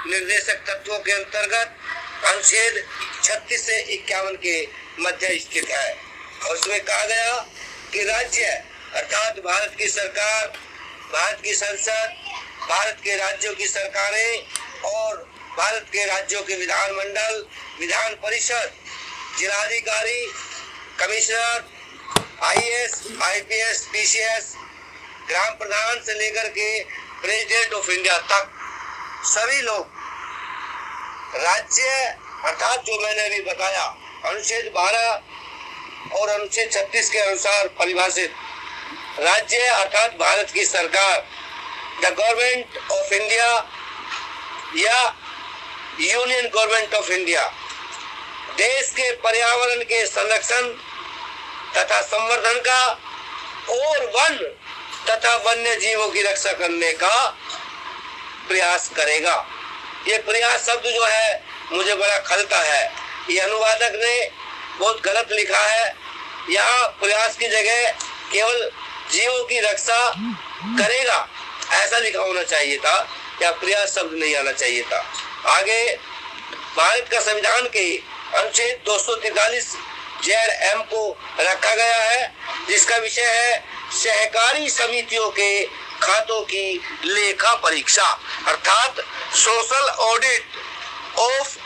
निर्देशक तत्वों के अंतर्गत अनुच्छेद 36 से 51 के मध्य स्थित है। और उसमें कहा गया कि राज्य अर्थात भारत की सरकार, भारत की संसद, भारत के राज्यों की सरकारें और भारत के राज्यों के विधानमंडल, विधान परिषद, जिलाधिकारी, कमिश्नर, आईएएस, आईपीएस, पीसीएस, ग्राम प्रधान से लेकर के प्रेसिडेंट ऑफ इंडिया तक सभी लोग राज्य अर्थात जो मैंने अभी बताया अनुच्छेद 12 और अनुच्छेद 36 के अनुसार परिभाषित राज्य अर्थात भारत की सरकार, द गवर्नमेंट ऑफ इंडिया या यूनियन गवर्नमेंट ऑफ इंडिया देश के पर्यावरण के संरक्षण तथा संवर्धन का और वन तथा वन्य जीवों की रक्षा करने का प्रयास करेगा। ये प्रयास शब्द जो है मुझे बड़ा खलता है, ये अनुवादक ने बहुत गलत लिखा है। यहाँ प्रयास की जगह केवल जीवों की रक्षा करेगा ऐसा लिखा होना चाहिए था, या प्रयास शब्द नहीं आना चाहिए था। आगे भारत का संविधान के अनुच्छेद 243 ZM को रखा गया है, जिसका विषय है सहकारी समितियों के खातों की लेखा परीक्षा अर्थात social audit of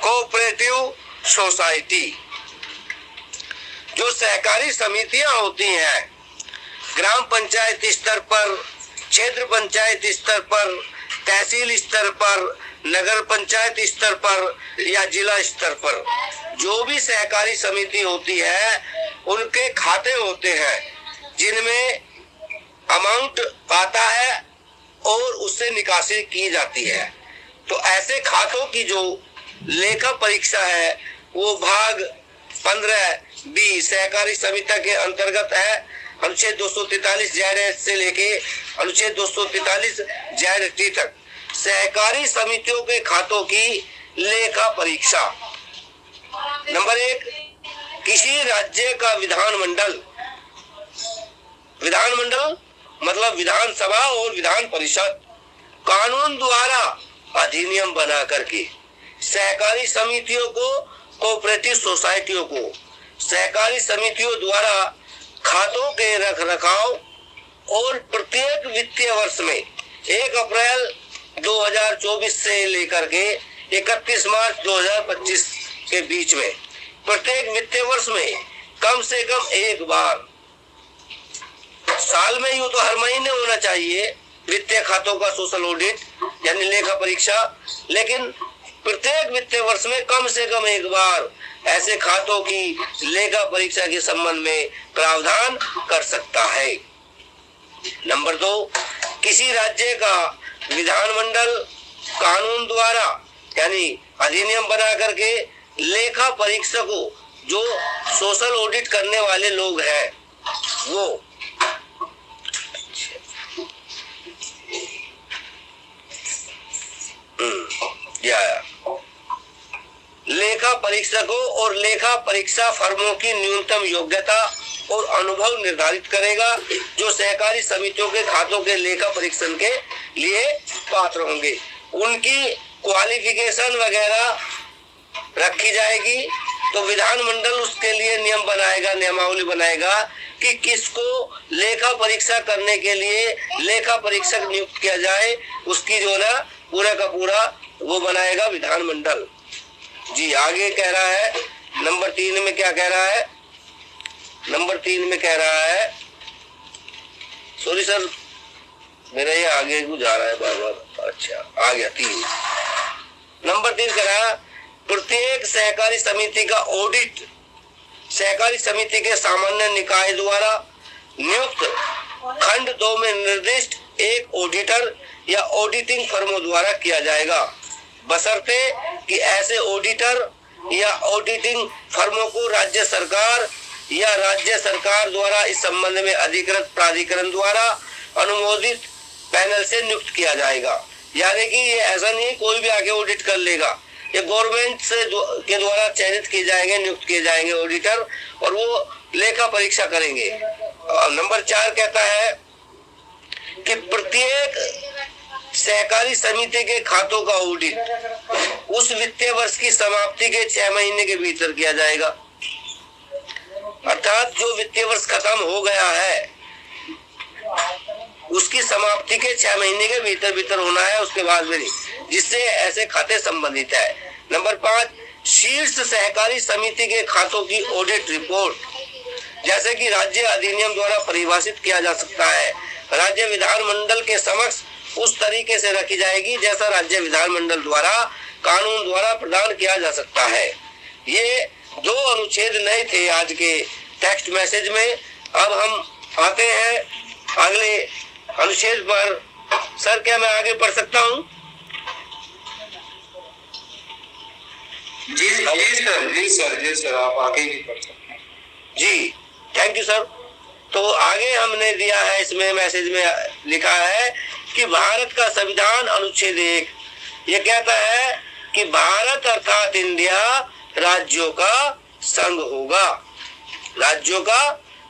cooperative society. जो सहकारी समितियां होती हैं ग्राम पंचायत स्तर पर, क्षेत्र पंचायत स्तर पर, तहसील स्तर पर, नगर पंचायत स्तर पर या जिला स्तर पर, जो भी सहकारी समिति होती है उनके खाते होते हैं जिनमें अमाउंट आता है और उससे निकासी की जाती है। तो ऐसे खातों की जो लेखा परीक्षा है वो भाग 15B सहकारी समिति के अंतर्गत है। अनुच्छेद 243 ZS से लेके अनुच्छेद 243 ZT तक सहकारी समितियों के खातों की लेखा परीक्षा। नंबर 1, किसी राज्य का विधानमंडल, विधानमंडल मतलब विधानसभा और विधान परिषद, कानून द्वारा अधिनियम बना करके सहकारी समितियों को, कोऑपरेटिव सोसाइटियों को सहकारी समितियों द्वारा खातों के रख रखाव और प्रत्येक वित्तीय वर्ष में 1 अप्रैल 2024 से लेकर के 31 मार्च 2025 के बीच में प्रत्येक वित्तीय वर्ष में कम से कम एक बार, साल में यूं तो हर महीने होना चाहिए वित्तीय खातों का सोशल ऑडिट यानी लेखा परीक्षा, लेकिन प्रत्येक वित्तीय वर्ष में कम से कम एक बार ऐसे खातों की लेखा परीक्षा के संबंध में प्रावधान कर सकता है। नंबर 2, किसी राज्य का विधानमंडल कानून द्वारा यानी अधिनियम बना करके लेखा परीक्षकों जो सोशल ऑडिट करने वाले लोग हैं वो लेखा परीक्षकों और लेखा परीक्षा फर्मों की न्यूनतम योग्यता और अनुभव निर्धारित करेगा जो सहकारी समितियों के खातों के लेखा परीक्षण के लिए पात्र होंगे। उनकी क्वालिफिकेशन वगैरह रखी जाएगी। तो विधानमंडल उसके लिए नियम बनाएगा, नियमावली बनाएगा कि किसको लेखा परीक्षा करने के लिए लेखा परीक्षक नियुक्त किया जाए, उसकी जो ना पूरा का पूरा वो बनाएगा विधानमंडल। जी आगे कह रहा है नंबर 3 में क्या कह रहा है, नंबर 3 में कह रहा है, सॉरी सर मेरा ये आगे को जा रहा है बार बार, अच्छा आ गया 3 नंबर 3 कह रहा है प्रत्येक सहकारी समिति का ऑडिट सहकारी समिति के सामान्य निकाय द्वारा नियुक्त खंड 2 में निर्दिष्ट एक ऑडिटर या ऑडिटिंग फर्मों द्वारा किया जाएगा, बशर्ते कि ऐसे ऑडिटर या ऑडिटिंग फर्मों को राज्य सरकार या राज्य सरकार द्वारा इस संबंध में अधिकृत प्राधिकरण द्वारा अनुमोदित पैनल से नियुक्त किया जाएगा। यानी कि ये ऐसा नहीं कोई भी आके ऑडिट कर लेगा, ये गवर्नमेंट से के द्वारा चयनित किए जाएंगे, नियुक्त किए जाएंगे ऑडिटर और वो लेखा परीक्षा करेंगे। नंबर 4 कहता है कि प्रत्येक सहकारी समिति के खातों का ऑडिट उस वित्तीय वर्ष की समाप्ति के 6 महीने के भीतर किया जाएगा। अर्थात जो वित्तीय वर्ष खत्म हो गया है उसकी समाप्ति के 6 महीने के भीतर होना है, उसके बाद में नहीं, जिससे ऐसे खाते संबंधित है। नंबर 5, शीर्ष सहकारी समिति के खातों की ऑडिट रिपोर्ट जैसे कि राज्य अधिनियम द्वारा परिभाषित किया जा सकता है, राज्य विधानमंडल के समक्ष उस तरीके से रखी जाएगी जैसा राज्य विधानमंडल द्वारा कानून द्वारा प्रदान किया जा सकता है। ये 2 अनुच्छेद नए थे आज के टेक्स्ट मैसेज में। अब हम आते हैं अगले अनुच्छेद पर। सर, क्या मैं आगे पढ़ सकता हूँ? जी सर, आप आगे ही पढ़ सकते हैं। जी, थैंक यू सर। तो आगे हमने दिया है, इसमें मैसेज में लिखा है कि भारत का संविधान अनुच्छेद 1 ये कहता है कि भारत अर्थात इंडिया राज्यों का संघ होगा, राज्यों का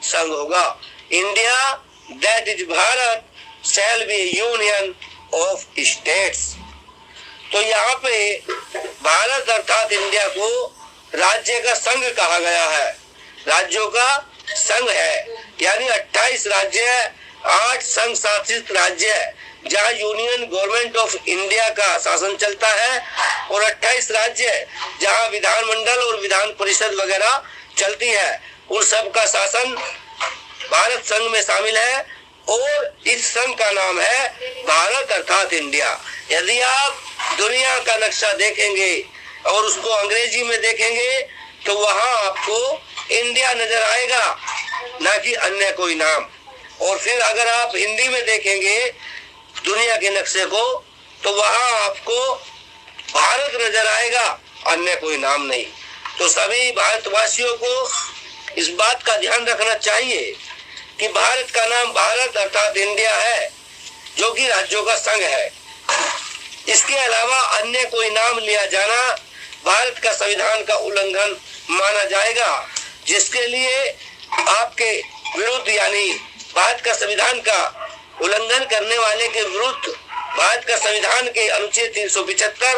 संघ होगा। India that is Bharat shall be union of states. तो यहाँ पे भारत अर्थात इंडिया को राज्य का संघ कहा गया है, राज्यों का संघ है, यानी 28 राज्य, 8 संघ शासित राज्य जहाँ यूनियन गवर्नमेंट ऑफ इंडिया का शासन चलता है, और 28 राज्य जहाँ विधानमंडल और विधान परिषद वगैरह चलती है, उन सब का शासन भारत संघ में शामिल है। और इस संघ का नाम है भारत अर्थात इंडिया। यदि आप दुनिया का नक्शा देखेंगे और उसको अंग्रेजी में देखेंगे तो वहां आपको इंडिया नजर आएगा, ना कि अन्य कोई नाम। और फिर अगर आप हिंदी में देखेंगे दुनिया के नक्शे को तो वहां आपको भारत नजर आएगा, अन्य कोई नाम नहीं। तो सभी भारतवासियों को इस बात का ध्यान रखना चाहिए कि भारत का नाम भारत अर्थात इंडिया है, जो कि राज्यों का संघ है। इसके अलावा अन्य कोई नाम लिया जाना भारत का संविधान का उल्लंघन माना जाएगा, जिसके लिए आपके विरुद्ध, यानी भारत का संविधान का उल्लंघन करने वाले के विरुद्ध भारत का संविधान के अनुच्छेद 375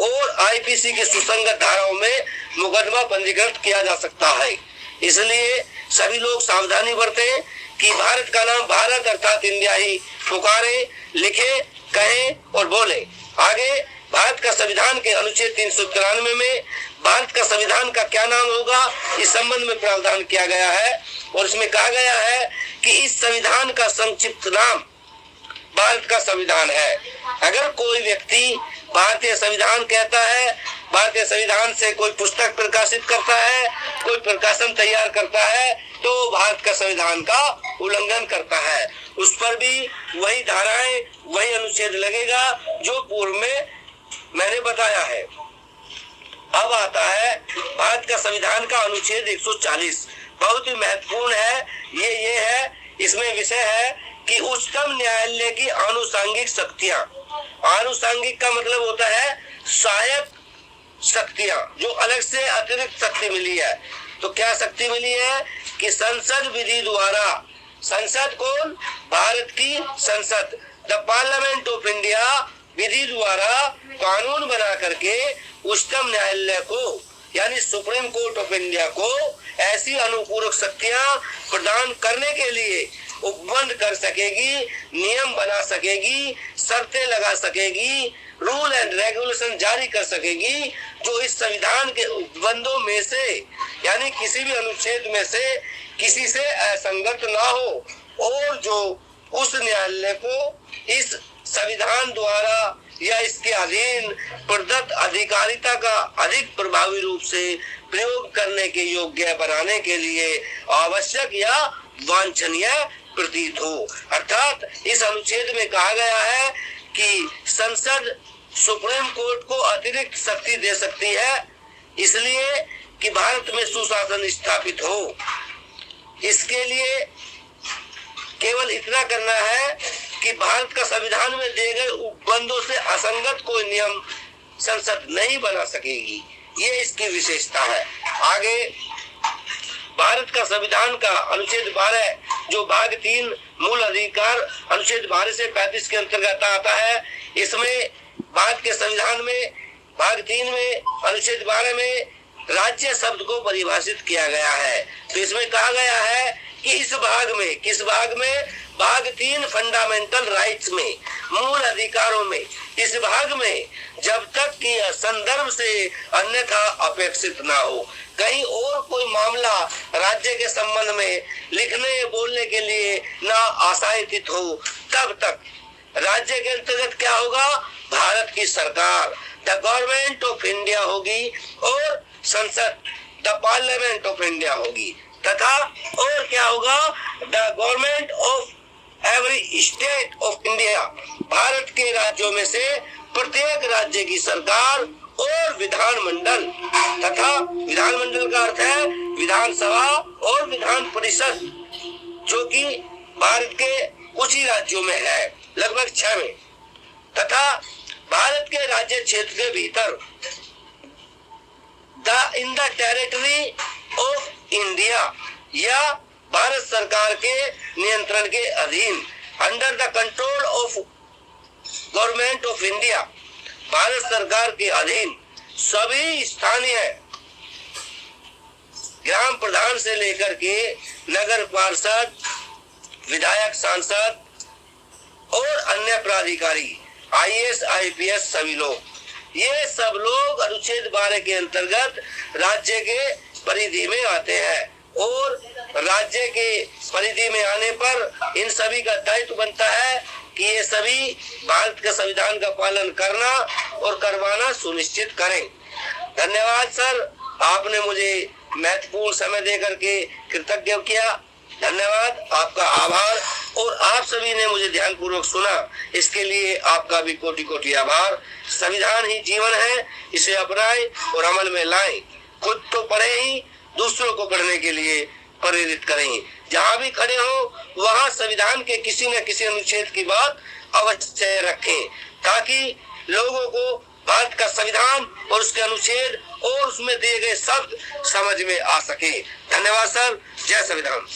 और आईपीसी की सुसंगत धाराओं में मुकदमा पंजीकृत किया जा सकता है। इसलिए सभी लोग सावधानी बरतें कि भारत का नाम भारत अर्थात इंडिया ही पुकारे, लिखे, कहें और बोले। आगे भारत का संविधान के अनुच्छेद 393 में भारत का संविधान का क्या नाम होगा, इस संबंध में प्रावधान किया गया है। और इसमें कहा गया है कि इस संविधान का संक्षिप्त नाम भारत का संविधान है। अगर कोई व्यक्ति भारतीय संविधान कहता है, भारतीय संविधान से कोई पुस्तक प्रकाशित करता है, कोई प्रकाशन तैयार करता है, तो भारत का संविधान का उल्लंघन करता है। उस पर भी वही धाराएं, वही अनुच्छेद लगेगा जो पूर्व में मैंने बताया है। अब आता है भारत का संविधान का अनुच्छेद 140, बहुत ही महत्वपूर्ण है। ये है, इसमें विषय है कि उच्चतम न्यायालय की आनुषंगिक शक्तियां। आनुषंगिक का मतलब होता है सहायक शक्तियां, जो अलग से अतिरिक्त शक्ति मिली है। तो क्या शक्ति मिली है कि संसद विधि द्वारा, संसद कौन? भारत की संसद, द पार्लियामेंट ऑफ इंडिया विधि द्वारा कानून बना करके उच्चतम न्यायालय को, यानी सुप्रीम कोर्ट ऑफ इंडिया को ऐसी अनुपूरक शक्तियां प्रदान करने के लिए उपबंध कर सकेगी, नियम बना सकेगी, शर्तें लगा सकेगी, रूल एंड रेगुलेशन जारी कर सकेगी, जो इस संविधान के उपबंधों में से, यानी किसी भी अनुच्छेद में से किसी से असंगत ना हो, और जो उस न्यायालय को इस संविधान द्वारा या इसके अधीन प्रदत्त अधिकारिता का अधिक प्रभावी रूप से प्रयोग करने के योग्य बनाने के लिए आवश्यक या वांछनीय प्रतीत हो। अर्थात इस अनुच्छेद में कहा गया है कि संसद सुप्रीम कोर्ट को अतिरिक्त शक्ति दे सकती है, इसलिए कि भारत में सुशासन स्थापित हो। इसके लिए केवल इतना करना है कि भारत का संविधान में दिए गए उपबंधों से असंगत कोई नियम संसद नहीं बना सकेगी। ये इसकी विशेषता है। आगे भारत का संविधान का अनुच्छेद 12 जो भाग 3 मूल अधिकार अनुच्छेद 12 से 35 के अंतर्गत आता है, इसमें भारत के संविधान में भाग 3 में अनुच्छेद 12 में राज्य शब्द को परिभाषित किया गया है। तो इसमें कहा गया है कि इस भाग में, किस भाग में, भाग 3 फंडामेंटल राइट्स में, मूल अधिकारों में, इस भाग में जब तक कि संदर्भ से अन्यथा अपेक्षित ना हो, कहीं और कोई मामला राज्य के संबंध में लिखने बोलने के लिए ना आशयित हो, तब तक राज्य के अंतर्गत क्या होगा, भारत की सरकार द गवर्नमेंट ऑफ इंडिया होगी और संसद द पार्लियामेंट ऑफ इंडिया होगी, तथा और क्या होगा, the government of every state of India, Bharat के राज्यों में से प्रत्येक राज्य की सरकार और विधानमंडल, तथा विधानमंडल का अर्थ है विधानसभा और विधान परिषद, जो कि भारत के कुछ ही राज्यों में है, लगभग 6 में, तथा भारत के राज्य क्षेत्र के भीतर in the territory of India या भारत सरकार के नियंत्रण के अधीन, under the control of government of India, Bharat सरकार के अधीन सभी स्थानीय ग्राम प्रधान से लेकर के नगर पार्षद, विधायक, सांसद और अन्य प्राधिकारी, IAS, IPS सभी लोग, ये सब लोग अनुच्छेद 12 के अंतर्गत राज्य के परिधि में आते हैं और राज्य के परिधि में आने पर इन सभी का दायित्व बनता है कि ये सभी भारत के संविधान का पालन करना और करवाना सुनिश्चित करें। धन्यवाद सर, आपने मुझे महत्वपूर्ण समय देकर के कृतज्ञ किया, धन्यवाद, आपका आभार, और आप सभी ने मुझे ध्यानपूर्वक सुना, इसके लिए आपका भी कोटि कोटि आभार। संविधान ही जीवन है, इसे अपनाएं और अमल में लाएं, खुद तो पढ़े ही, दूसरों को पढ़ने के लिए प्रेरित करें। जहाँ भी खड़े हो वहाँ संविधान के किसी न किसी अनुच्छेद की बात अवश्य रखें, ताकि लोगों को भारत का संविधान और उसके अनुच्छेद और उसमें दिए गए शब्द समझ में आ सके। धन्यवाद सर, जय संविधान।